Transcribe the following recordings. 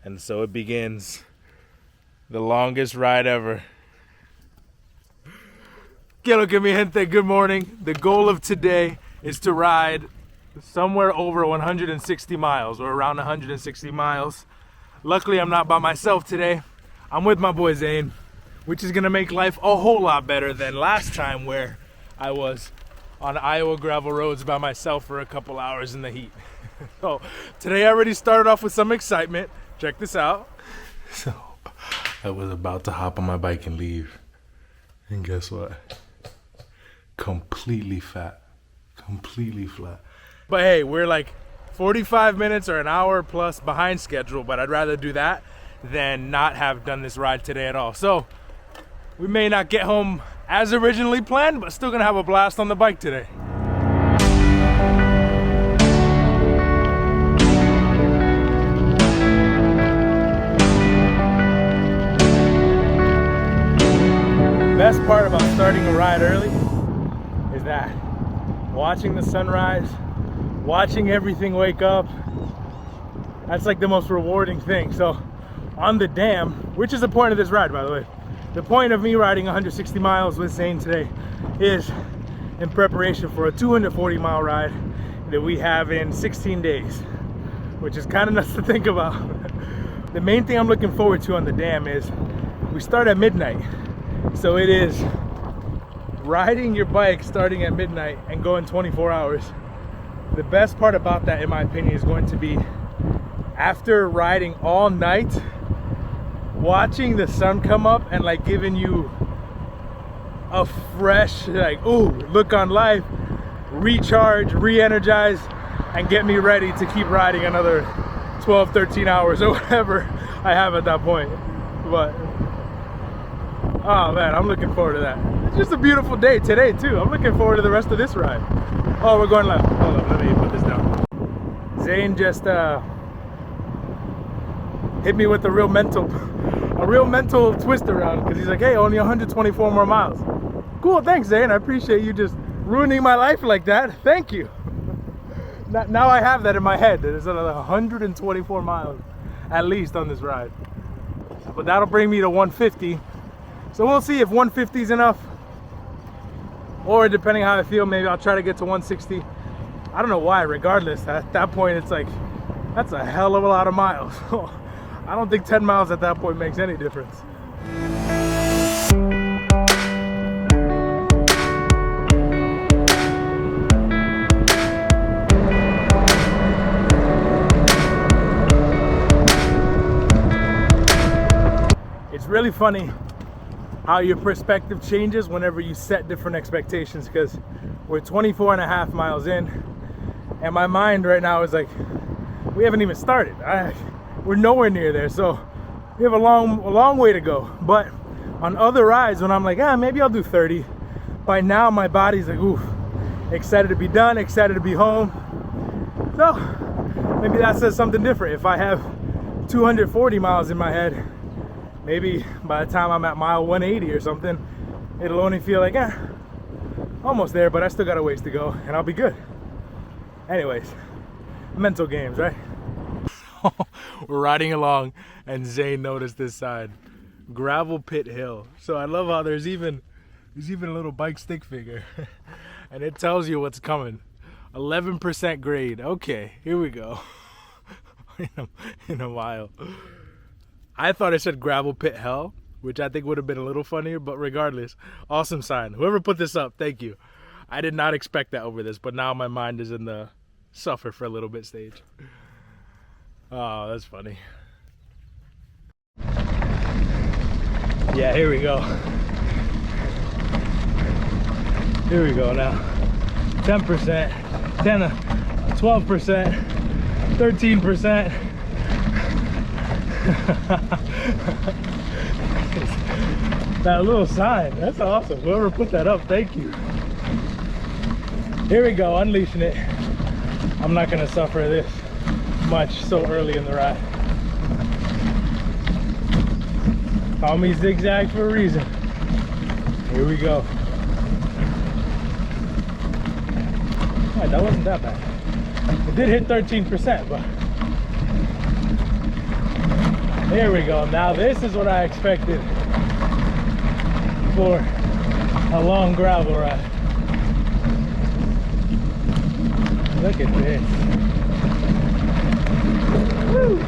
And so it begins the longest ride ever. Que lo que mi gente, good morning. The goal of today is to ride somewhere over 160 miles or around 160 miles. Luckily, I'm not by myself today. I'm with my boy Zane, which is gonna make life a whole lot better than last time where I was on Iowa gravel roads by myself for a couple hours in the heat. So today I already started off with some excitement. Check this out. So I was about to hop on my bike and leave. And guess what? Completely fat. Completely flat. But hey, we're like 45 minutes or an hour plus behind schedule, but I'd rather do that than not have done this ride today at all. So we may not get home as originally planned, but still gonna have a blast on the bike today. Best part about starting a ride early is that watching the sunrise, watching everything wake up, that's like the most rewarding thing. So on the dam, which is the point of this ride, by the way, the point of me riding 160 miles with Zane today is in preparation for a 240 mile ride that we have in 16 days, which is kind of nuts to think about. The main thing I'm looking forward to on the dam is we start at midnight. So it is riding your bike starting at midnight and going 24 hours. The best part about that, in my opinion, is going to be after riding all night, watching the sun come up and like giving you a fresh, like, ooh, look on life, recharge, re-energize, and get me ready to keep riding another 12, 13 hours or whatever I have at that point. But oh man, I'm looking forward to that. It's just a beautiful day today too. I'm looking forward to the rest of this ride. Oh, we're going left. Hold on, let me put this down. Zane just hit me with a real mental twist around, because he's like, hey, only 124 more miles. Cool, thanks Zane. I appreciate you just ruining my life like that. Thank you. Now I have that in my head. There's another 124 miles at least on this ride. But that'll bring me to 150. So we'll see if 150 is enough, or depending how I feel, maybe I'll try to get to 160. I don't know why, regardless, at that point it's like, that's a hell of a lot of miles. I don't think 10 miles at that point makes any difference. It's really funny how your perspective changes whenever you set different expectations, because we're 24 and a half miles in and my mind right now is like, we haven't even started. We're nowhere near there, so we have a long way to go. But on other rides, when I'm like, maybe I'll do 30, by now my body's like, ooh, excited to be done, excited to be home. So maybe that says something different. If I have 240 miles in my head, maybe by the time I'm at mile 180 or something, it'll only feel like, almost there, but I still got a ways to go and I'll be good. Anyways, mental games, right? We're riding along and Zane noticed this sign, Gravel Pit Hill. So I love how there's even a little bike stick figure and it tells you what's coming. 11% grade. Okay, here we go. in a while. I thought it said Gravel Pit Hell, which I think would have been a little funnier, but regardless, awesome sign. Whoever put this up, thank you. I did not expect that over this, but now my mind is in the suffer for a little bit stage. Oh, that's funny. Yeah, here we go. Here we go now. 10%, 12%, 13%. That little sign, that's awesome. Whoever put that up, thank you. Here we go, unleashing it. I'm not gonna suffer this much so early in the ride. Call me zigzag for a reason. Here we go. Alright, that wasn't that bad. It did hit 13%, but There we go. Now this is what I expected for a long gravel ride. Look at this. Woo.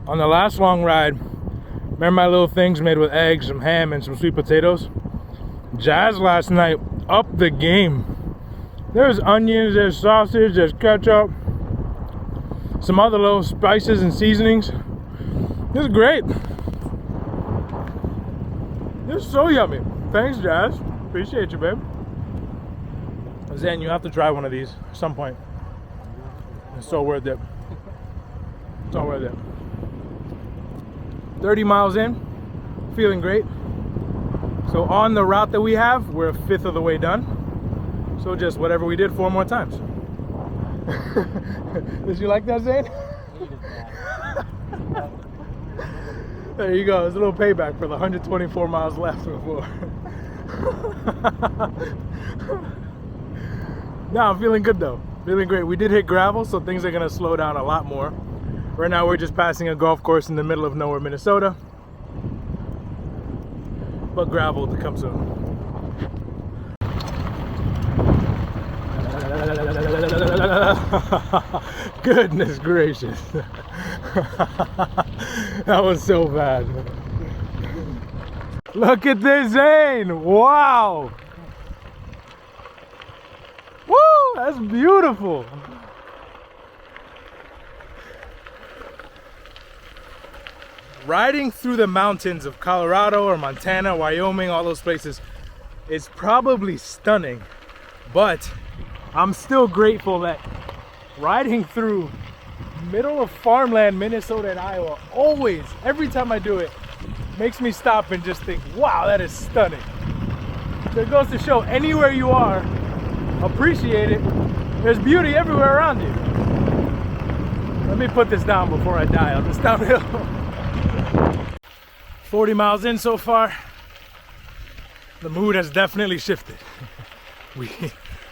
On the last long ride, remember my little things made with eggs, some ham, and some sweet potatoes? Jazz last night upped the game. There's onions, there's sausage, there's ketchup, some other little spices and seasonings. This is great. This is so yummy. Thanks, Jazz. Appreciate you, babe. Zen, you have to try one of these at some point. It's so worth it. It's all worth it. 30 miles in, feeling great. So on the route that we have, we're a fifth of the way done. So just whatever we did 4 more times. Did you like that, Zane? There you go. It's a little payback for the 124 miles left before. No, I'm feeling good though. Feeling great. We did hit gravel, so things are gonna slow down a lot more. Right now we're just passing a golf course in the middle of nowhere, Minnesota. But gravel to come soon. Goodness gracious. That was so bad. Look at this, Zane. Wow. Woo, that's beautiful. Riding through the mountains of Colorado or Montana, Wyoming, all those places is probably stunning, but I'm still grateful that riding through middle of farmland, Minnesota and Iowa, always, every time I do it, makes me stop and just think, wow, that is stunning. So it goes to show, anywhere you are, appreciate it. There's beauty everywhere around you. Let me put this down before I die on this downhill. 40 miles in so far. The mood has definitely shifted.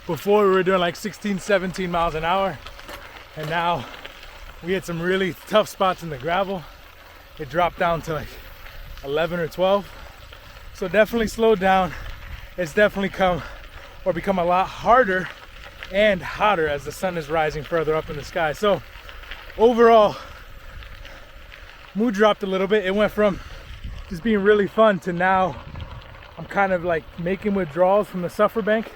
Before we were doing like 16, 17 miles an hour, and now we had some really tough spots in the gravel. It dropped down to like 11 or 12. So definitely slowed down. It's definitely become a lot harder and hotter as the sun is rising further up in the sky. So overall, mood dropped a little bit. It went from just being really fun to now I'm kind of like making withdrawals from the suffer bank.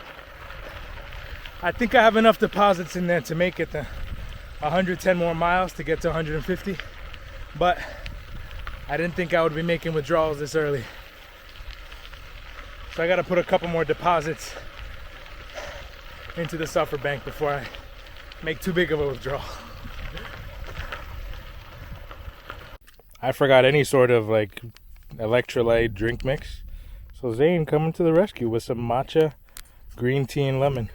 I think I have enough deposits in there to make it the 110 more miles to get to 150, but I didn't think I would be making withdrawals this early. So I got to put a couple more deposits into the suffer bank before I make too big of a withdrawal. I forgot any sort of like electrolyte drink mix. So Zane coming to the rescue with some matcha, green tea, and lemon.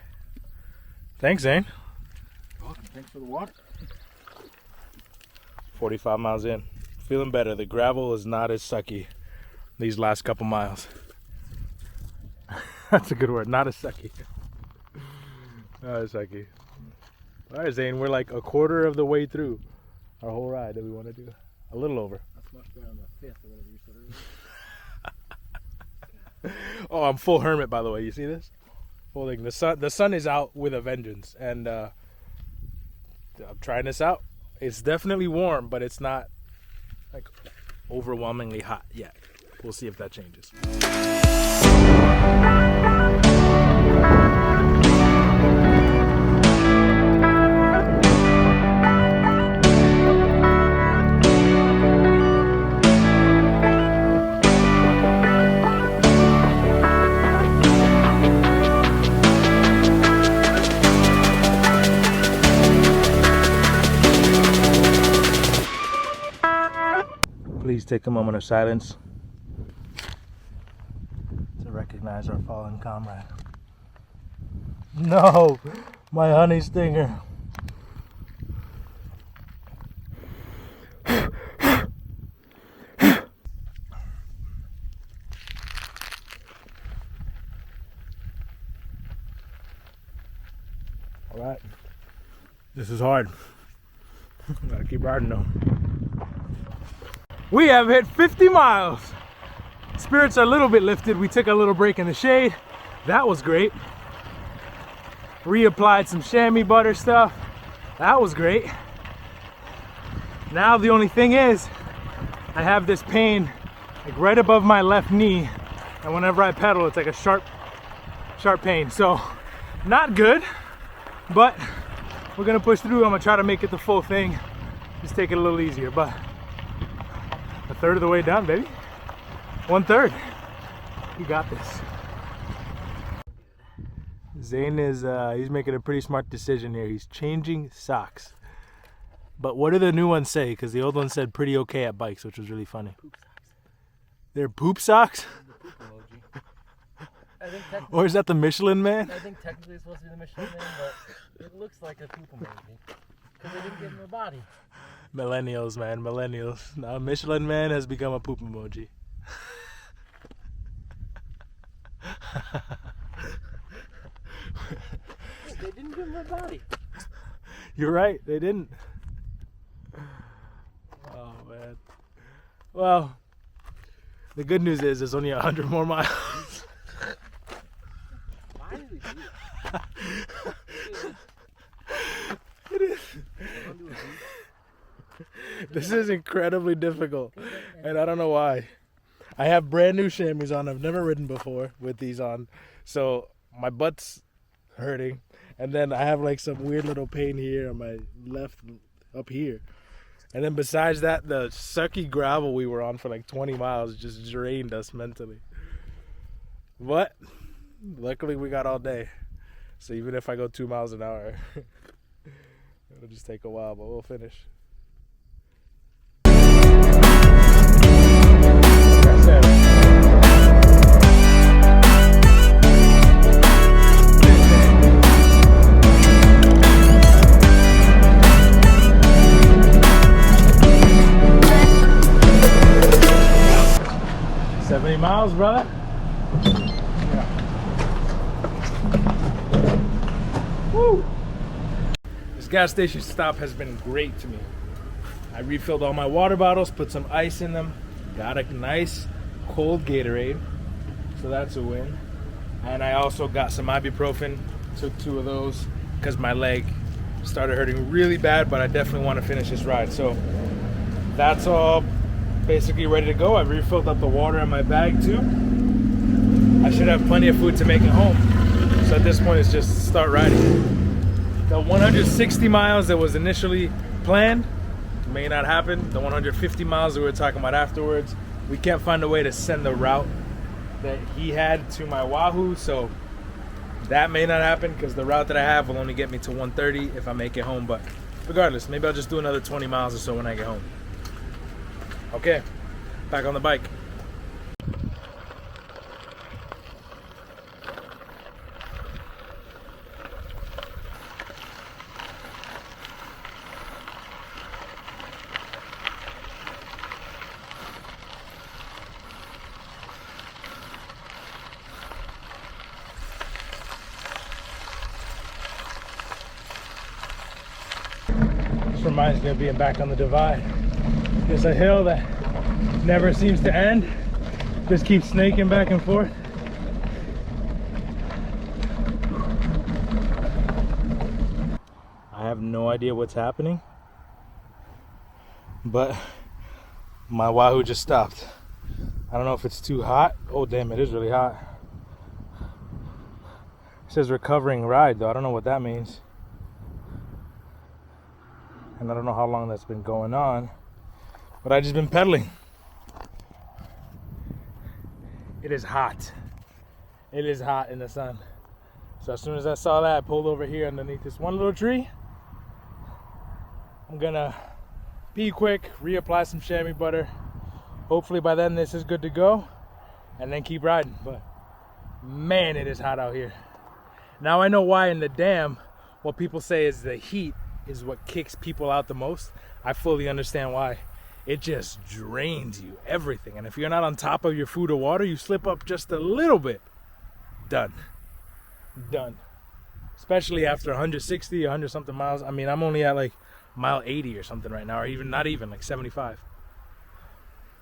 Thanks, Zane. Welcome. Thanks for the water. 45 miles in. Feeling better. The gravel is not as sucky these last couple miles. That's a good word. Not as sucky. Not as sucky. All right, Zane. We're like a quarter of the way through our whole ride that we want to do. A little over. That's much better on the fifth or whatever you said earlier. Oh, I'm full hermit, by the way. You see this? Holding the sun is out with a vengeance, and I'm trying this out. It's definitely warm, but it's not like overwhelmingly hot yet. We'll see if that changes. Please take a moment of silence to recognize our fallen comrade. No, my honey stinger. All right, this is hard. Gotta keep riding though. We have hit 50 miles. Spirits are a little bit lifted. We took a little break in the shade. That was great. Reapplied some chamois butter stuff. That was great. Now the only thing is, I have this pain like right above my left knee, and whenever I pedal, it's like a sharp pain. So, not good, but we're gonna push through. I'm gonna try to make it the full thing. Just take it a little easier, but a third of the way done, baby. 1/3. You got this. Zane is, he's making a pretty smart decision here. He's changing socks. But what do the new ones say? Because the old ones said pretty okay at bikes, which was really funny. Poop socks. They're poop socks? The poop emoji. I think Or is that the Michelin Man? I think technically it's supposed to be the Michelin Man, but it looks like a poop emoji. Because they didn't give him a body. Millennials, man, millennials. Now Michelin Man has become a poop emoji. They didn't give him a body. You're right, they didn't. Oh, man. Well, the good news is there's only 100 more miles. Why did he do that? It is. This is incredibly difficult, and I don't know why. I have brand new chamois on. I've never ridden before with these on, so my butt's hurting, and then I have like some weird little pain here on my left up here, and then besides that, the sucky gravel we were on for like 20 miles just drained us mentally. But luckily we got all day, so even if I go 2 miles an hour, it'll just take a while, but we'll finish. Miles, brother. Yeah. Woo! This gas station stop has been great to me. I refilled all my water bottles, put some ice in them, got a nice cold Gatorade, so that's a win. And I also got some ibuprofen, took 2 of those because my leg started hurting really bad, but I definitely want to finish this ride. So that's all basically ready to go. I refilled up the water in my bag too. I should have plenty of food to make it home. So at this point it's just start riding. The 160 miles that was initially planned may not happen. The 150 miles that we were talking about afterwards, we can't find a way to send the route that he had to my Wahoo, so that may not happen because the route that I have will only get me to 130 if I make it home. But regardless, maybe I'll just do another 20 miles or so when I get home. Okay, back on the bike. This reminds me of being back on the divide. There's a hill that never seems to end, just keeps snaking back and forth. I have no idea what's happening, but my Wahoo just stopped. I don't know if it's too hot. Oh damn, it is really hot. It says recovering ride though. I don't know what that means, and I don't know how long that's been going on, but I just been pedaling. It is hot. It is hot in the sun. So as soon as I saw that, I pulled over here underneath this one little tree. I'm gonna pee quick, reapply some chamois butter. Hopefully by then this is good to go, and then keep riding. But man, it is hot out here. Now I know why in the dam, what people say is the heat is what kicks people out the most. I fully understand why. It just drains you, everything. And if you're not on top of your food or water, you slip up just a little bit. Done. Done. Especially after 160, 100 something miles. I mean, I'm only at like mile 80 or something right now, or even not even like 75.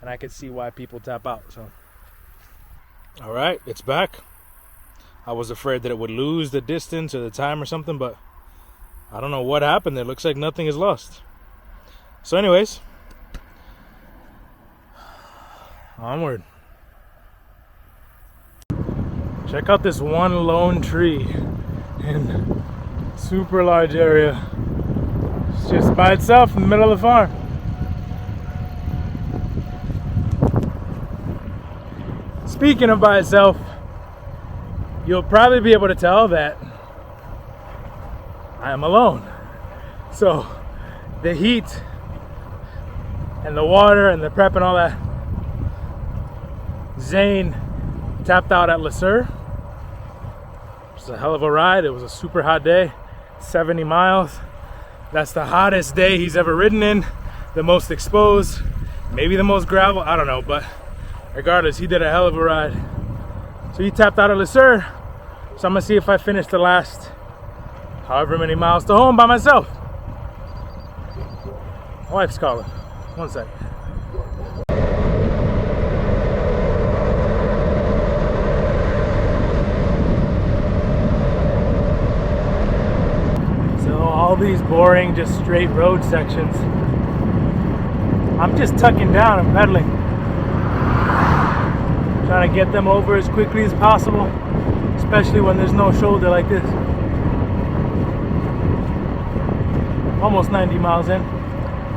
And I could see why people tap out. So, all right, it's back. I was afraid that it would lose the distance or the time or something, but I don't know what happened. It looks like nothing is lost. So anyways, onward. Check out this one lone tree in super large area. It's just by itself in the middle of the farm. Speaking of by itself, you'll probably be able to tell that I am alone. So the heat and the water and the prep and all that. Zane tapped out at Le Sueur. It was a hell of a ride. It was a super hot day, 70 miles. That's the hottest day he's ever ridden in, the most exposed, maybe the most gravel, I don't know, but regardless, he did a hell of a ride. So he tapped out at Le Sueur. So I'm gonna see if I finish the last however many miles to home by myself. My wife's calling. One sec. So all these boring, just straight road sections, I'm just tucking down and pedaling. Trying to get them over as quickly as possible, especially when there's no shoulder like this. Almost 90 miles in.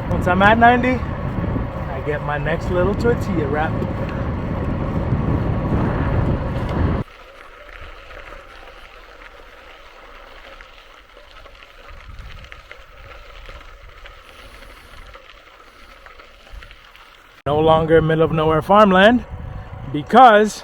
Once I'm at 90, I get my next little tortilla wrap. No longer middle of nowhere farmland, because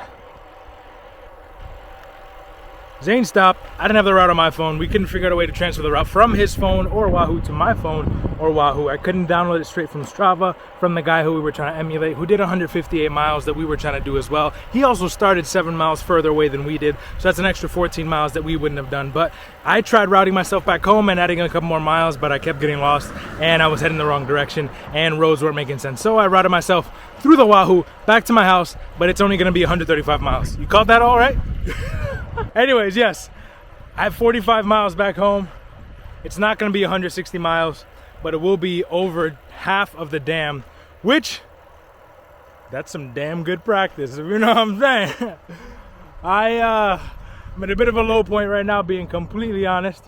Zane stopped. I didn't have the route on my phone. We couldn't figure out a way to transfer the route from his phone or Wahoo to my phone or Wahoo. I couldn't download it straight from Strava from the guy who we were trying to emulate, who did 158 miles that we were trying to do as well. He also started 7 miles further away than we did, so that's an extra 14 miles that we wouldn't have done. But I tried routing myself back home and adding a couple more miles, but I kept getting lost and I was heading the wrong direction and roads weren't making sense. So I routed myself through the Wahoo back to my house, but it's only gonna be 135 miles. You caught that all right? Anyways, yes, I have 45 miles back home. It's not going to be 160 miles, but it will be over half of the dam, which, that's some damn good practice, if you know what I'm saying. I'm at a bit of a low point right now, being completely honest.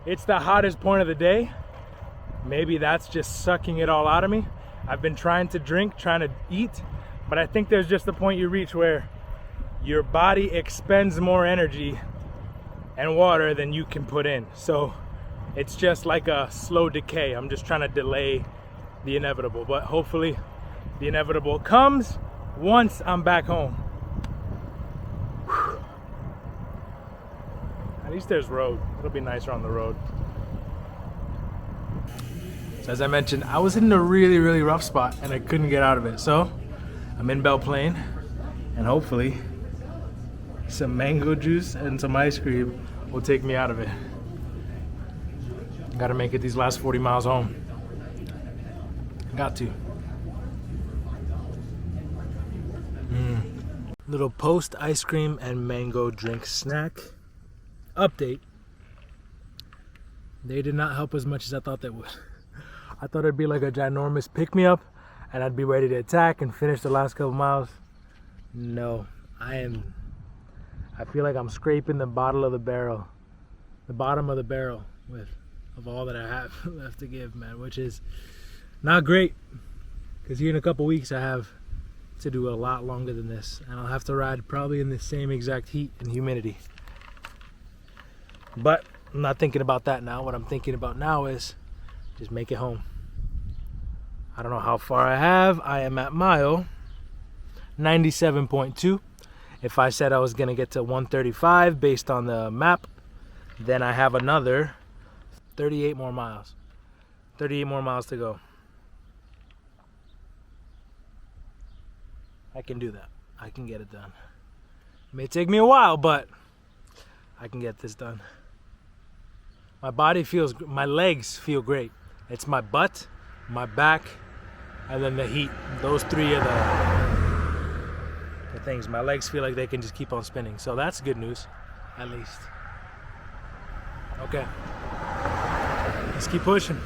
It's the hottest point of the day. Maybe that's just sucking it all out of me. I've been trying to drink, trying to eat, but I think there's just a point you reach where your body expends more energy and water than you can put in. So it's just like a slow decay. I'm just trying to delay the inevitable, but hopefully the inevitable comes once I'm back home. Whew. At least there's road. It'll be nicer on the road. So as I mentioned, I was in a really, really rough spot and I couldn't get out of it. So I'm in Belle Plaine, and hopefully some mango juice and some ice cream will take me out of it. Gotta make it these last 40 miles home. Got to. Little post ice cream and mango drink snack update. They did not help as much as I thought they would. I thought it'd be like a ginormous pick-me-up and I'd be ready to attack and finish the last couple miles. No, I feel like I'm scraping the bottom of the barrel of all that I have left to give, man, which is not great, because here in a couple weeks I have to do a lot longer than this, and I'll have to ride probably in the same exact heat and humidity. But I'm not thinking about that now. What I'm thinking about now is just make it home. I don't know how far I have. I am at mile 97.2. If I said I was gonna get to 135 based on the map, then I have another 38 more miles. 38 more miles to go. I can do that. I can get it done. It may take me a while, but I can get this done. My body feels, my legs feel great. It's my butt, my back, and then the heat. Those three are the things. My legs feel like they can just keep on spinning. So that's good news, at least. Okay, let's keep pushing.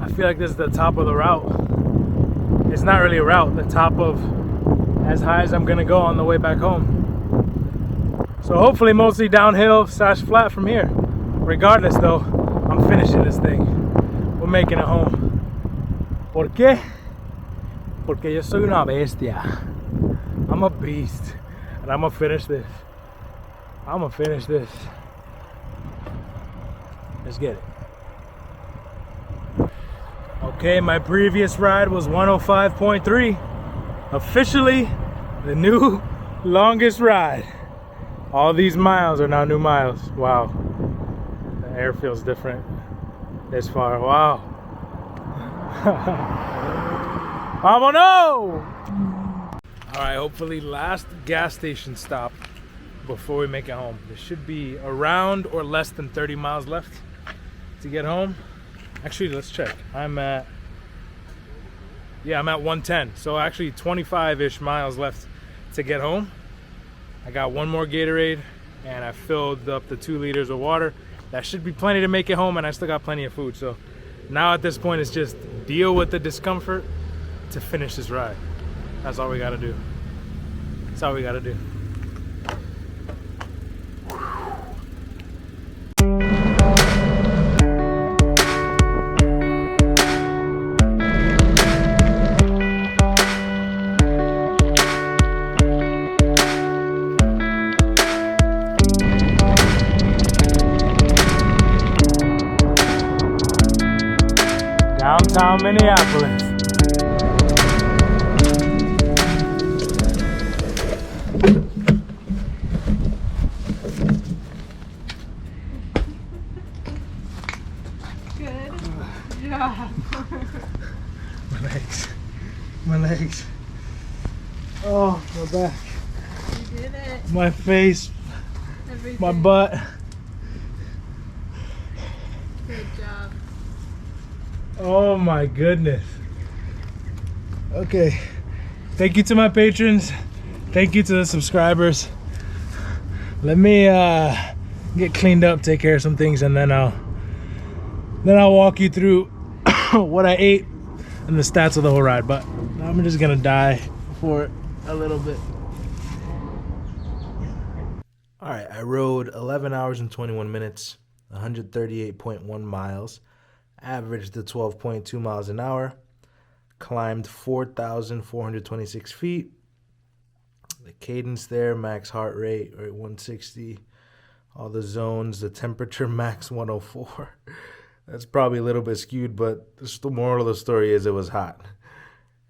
I feel like this is the top of the route. It's not really a route, the top of as high as I'm gonna go on the way back home. So hopefully mostly downhill / flat from here. Regardless though, I'm finishing this thing. We're making it home. ¿Por qué? Porque yo soy una bestia. I'm a beast. And I'm gonna finish this. I'm gonna finish this. Let's get it. Okay, my previous ride was 105.3. Officially the new longest ride. All these miles are now new miles. Wow. The air feels different this far. Wow. Vámonos! Alright, hopefully last gas station stop before we make it home. There should be around or less than 30 miles left to get home. Actually, let's check. I'm at 110. So actually 25-ish miles left to get home. I got one more Gatorade and I filled up the 2 liters of water. That should be plenty to make it home, and I still got plenty of food. So now at this point, it's just deal with the discomfort to finish this ride. That's all we gotta do. That's all we gotta do. Downtown Minneapolis. Good job. My legs. Oh, my back. You did it. My face. Everything. My butt. Good job. Oh my goodness. Okay. Thank you to my patrons. Thank you to the subscribers. Let me get cleaned up, take care of some things, and then I'll walk you through what I ate and the stats of the whole ride. But I'm just gonna die for a little bit. All right, I rode 11 hours and 21 minutes, 138.1 miles, averaged the 12.2 miles an hour, climbed 4,426 feet. The cadence there, max heart rate, right, 160. All the zones, the temperature, max 104. That's probably a little bit skewed, but the moral of the story is it was hot.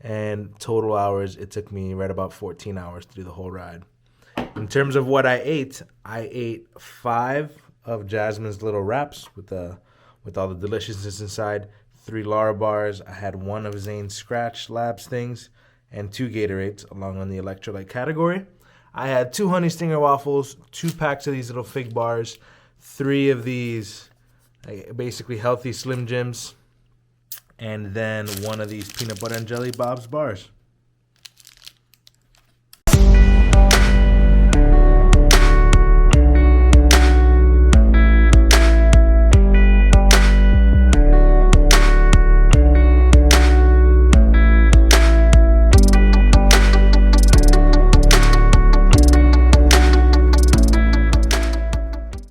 And total hours, it took me right about 14 hours to do the whole ride. In terms of what I ate 5 of Jasmine's little wraps with all the deliciousness inside, 3 Lara bars. I had 1 of Zane's Scratch Labs things, and 2 Gatorades along on the electrolyte category. I had 2 Honey Stinger waffles, 2 packs of these little fig bars, 3 of these basically healthy Slim Jims, and then 1 of these peanut butter and jelly Bob's bars.